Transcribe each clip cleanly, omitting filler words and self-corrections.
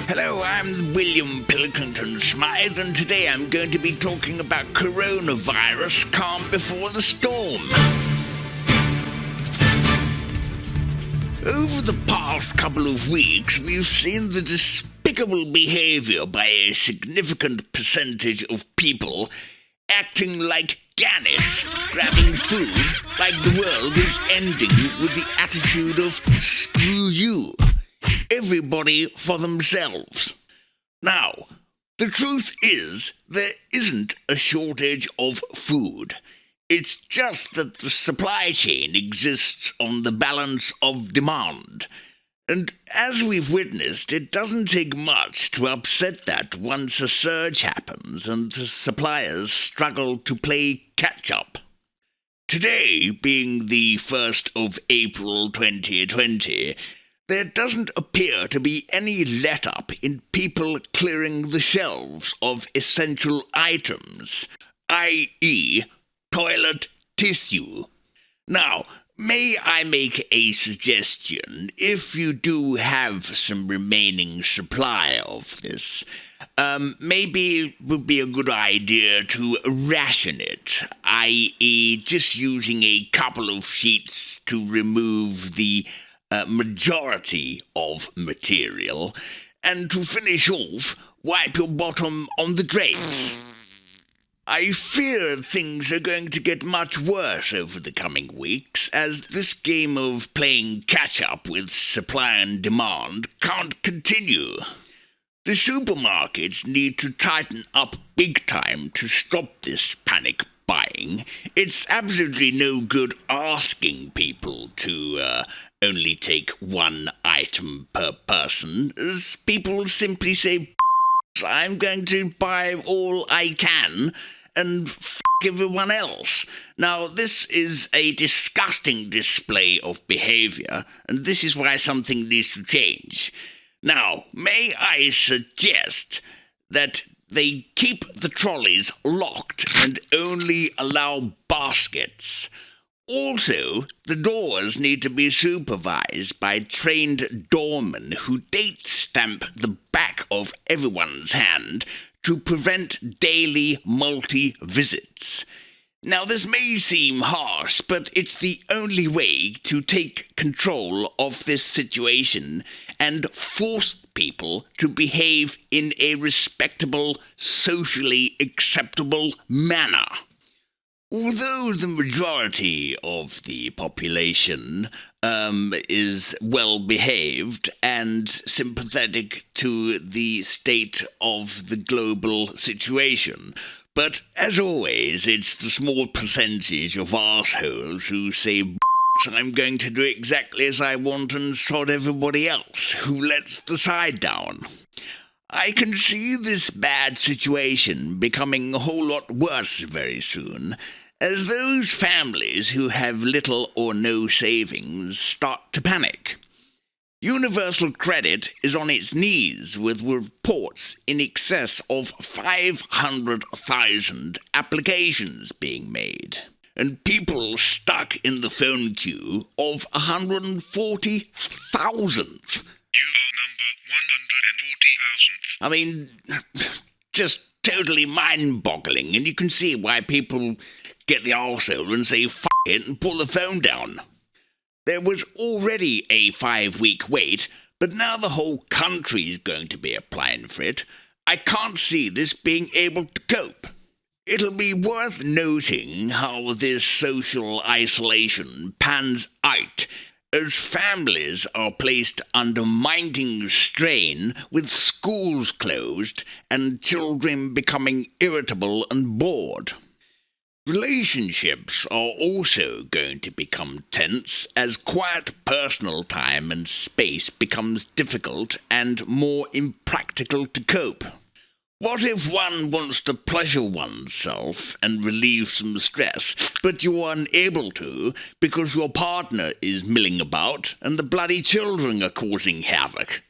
Hello, I'm William Pilkington Smythe, and today I'm going to be talking about coronavirus calm before the storm. Over the past couple of weeks, we've seen the despicable behavior by a significant percentage of people acting like gannets, grabbing food like the world is ending with the attitude of screw you. Everybody for themselves. Now, the truth is, there isn't a shortage of food. It's just that the supply chain exists on the balance of demand. And as we've witnessed, it doesn't take much to upset that once a surge happens and the suppliers struggle to play catch-up. Today, being the 1st of April 2020, there doesn't appear to be any let-up in people clearing the shelves of essential items, i.e., toilet tissue. Now, may I make a suggestion? If you do have some remaining supply of this, maybe it would be a good idea to ration it, i.e., just using a couple of sheets to remove the majority of material, and to finish off, wipe your bottom on the drapes. I fear things are going to get much worse over the coming weeks, as this game of playing catch-up with supply and demand can't continue. The supermarkets need to tighten up big time to stop this panic buying. It's absolutely no good asking people to only take one item per person, as people simply say, I'm going to buy all I can, and f*** everyone else. Now, this is a disgusting display of behaviour, and this is why something needs to change. Now, may I suggest that they keep the trolleys locked and only allow baskets. Also, the doors need to be supervised by trained doormen who date stamp the back of everyone's hand to prevent daily multi-visits. Now, this may seem harsh, but it's the only way to take control of this situation and force people to behave in a respectable, socially acceptable manner. Although the majority of the population is well-behaved and sympathetic to the state of the global situation, but as always, it's the small percentage of arseholes who say, I'm going to do exactly as I want and sod everybody else, who lets the side down. I can see this bad situation becoming a whole lot worse very soon, as those families who have little or no savings start to panic. Universal Credit is on its knees with reports in excess of 500,000 applications being made, and people stuck in the phone queue of 140,000th. You are number 140,000th. I mean, just totally mind-boggling, and you can see why people get the arsehole and say f*** it and pull the phone down. There was already a 5-week wait, but now the whole country is going to be applying for it. I can't see this being able to cope. It'll be worth noting how this social isolation pans out, as families are placed under minding strain with schools closed and children becoming irritable and bored. Relationships are also going to become tense as quiet personal time and space becomes difficult and more impractical to cope. What if one wants to pleasure oneself and relieve some stress, but you're unable to because your partner is milling about and the bloody children are causing havoc?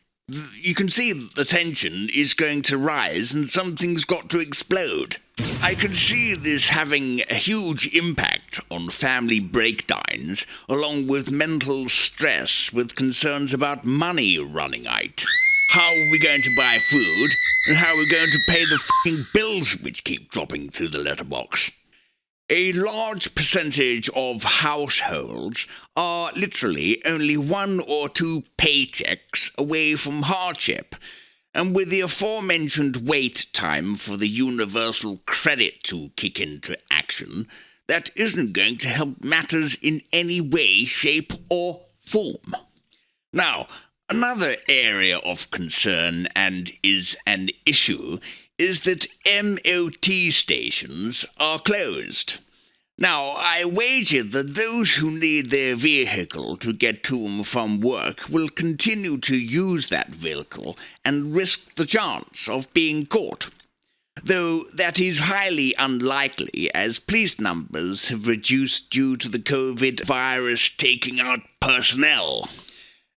You can see that the tension is going to rise and something's got to explode. I can see this having a huge impact on family breakdowns, along with mental stress with concerns about money running out. How are we going to buy food? And how are we going to pay the f***ing bills which keep dropping through the letterbox? A large percentage of households are literally only 1 or 2 paychecks away from hardship. And with the aforementioned wait time for the universal credit to kick into action, that isn't going to help matters in any way, shape, or form. Now, another area of concern and is an issue is that MOT stations are closed. Now, I wager that those who need their vehicle to get to and from work will continue to use that vehicle and risk the chance of being caught. Though that is highly unlikely, as police numbers have reduced due to the COVID virus taking out personnel.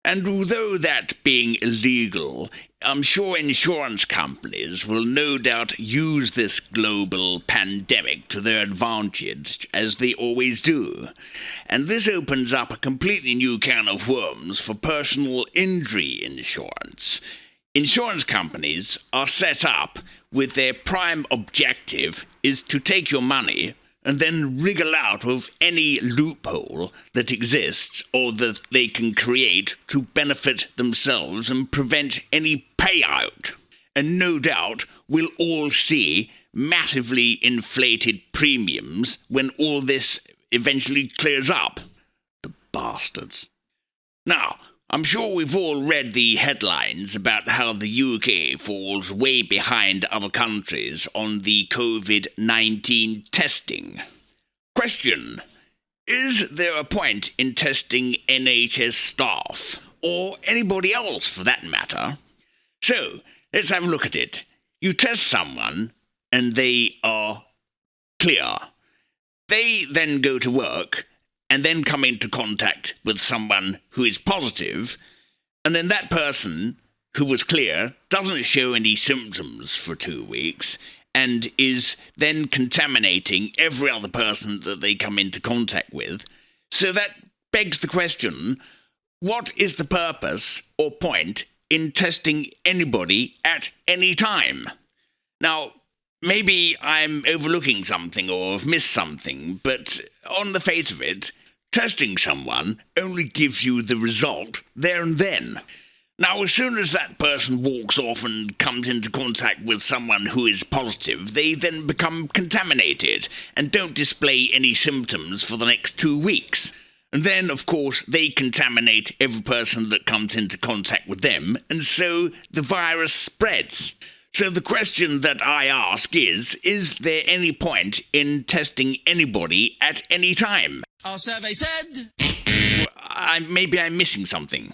And although that being illegal, I'm sure insurance companies will no doubt use this global pandemic to their advantage, as they always do. And this opens up a completely new can of worms for personal injury insurance. Insurance companies are set up with their prime objective is to take your money and then wriggle out of any loophole that exists or that they can create to benefit themselves and prevent any payout. And no doubt we'll all see massively inflated premiums when all this eventually clears up. The bastards. Now, I'm sure we've all read the headlines about how the UK falls way behind other countries on the COVID-19 testing. Question: is there a point in testing NHS staff, or anybody else for that matter? So, let's have a look at it. You test someone, and they are clear. They then go to work, and then come into contact with someone who is positive, and then that person who was clear doesn't show any symptoms for 2 weeks and is then contaminating every other person that they come into contact with. So that begs the question, what is the purpose or point in testing anybody at any time? Now, maybe I'm overlooking something or have missed something, but on the face of it, testing someone only gives you the result there and then. Now, as soon as that person walks off and comes into contact with someone who is positive, they then become contaminated and don't display any symptoms for the next 2 weeks. And then, of course, they contaminate every person that comes into contact with them, and so the virus spreads. So the question that I ask is there any point in testing anybody at any time? Our survey said... Maybe I'm missing something.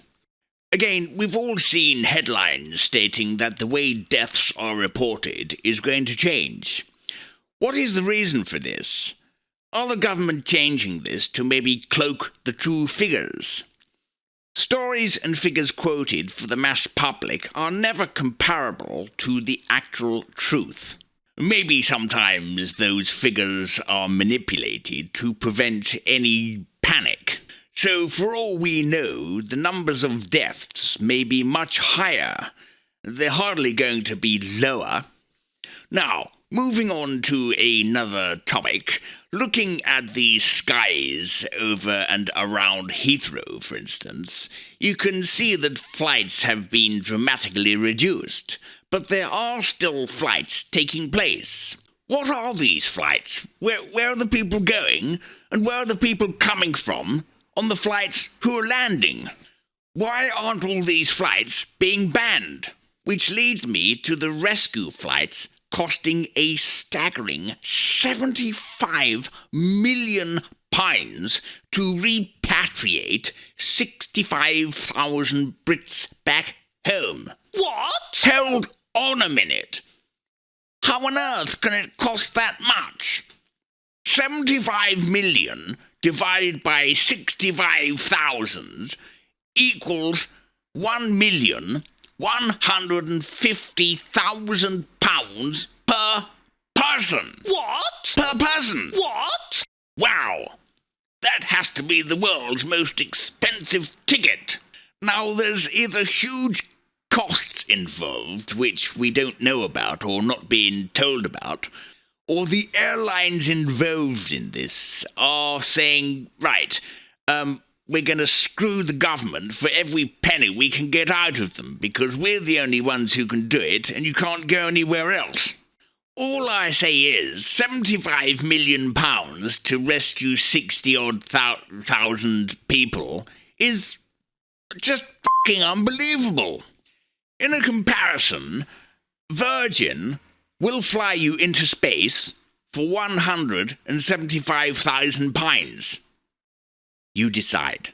Again, we've all seen headlines stating that the way deaths are reported is going to change. What is the reason for this? Are the government changing this to maybe cloak the true figures? Stories and figures quoted for the mass public are never comparable to the actual truth. Maybe sometimes those figures are manipulated to prevent any panic. So for all we know, the numbers of deaths may be much higher. They're hardly going to be lower. Now, moving on to another topic, looking at the skies over and around Heathrow, for instance, you can see that flights have been dramatically reduced, but there are still flights taking place. What are these flights? Where are the people going? And where are the people coming from on the flights who are landing? Why aren't all these flights being banned? Which leads me to the rescue flights costing a staggering £75 million to repatriate 65,000 Brits back home. What? Hold on a minute. How on earth can it cost that much? 75 million divided by 65,000 equals £1,150,000 per person. What? Per person. What? Wow. That has to be the world's most expensive ticket. Now, there's either huge costs involved which we don't know about or not being told about, or the airlines involved in this are saying, right, we're going to screw the government for every penny we can get out of them because we're the only ones who can do it and you can't go anywhere else. All I say is £75 million to rescue 60-odd thousand people is just fucking unbelievable. In a comparison, Virgin will fly you into space for £175,000. You decide.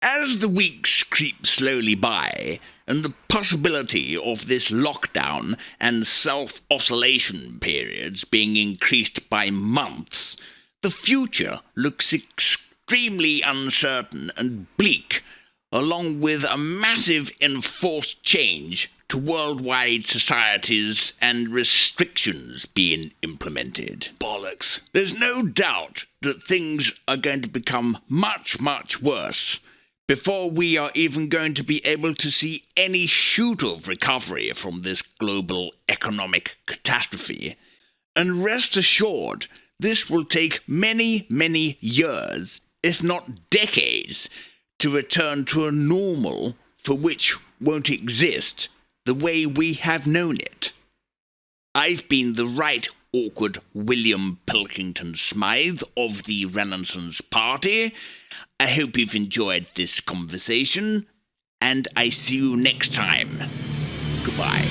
As the weeks creep slowly by, and the possibility of this lockdown and self-oscillation periods being increased by months, the future looks extremely uncertain and bleak, along with a massive enforced change to worldwide societies and restrictions being implemented. Bollocks. There's no doubt that things are going to become much, much worse before we are even going to be able to see any shoot of recovery from this global economic catastrophe. And rest assured, this will take many, many years, if not decades, to return to a normal for which won't exist the way we have known it. I've been the right awkward William Pilkington Smythe of the Renaissance Party. I hope you've enjoyed this conversation, and I see you next time. Goodbye.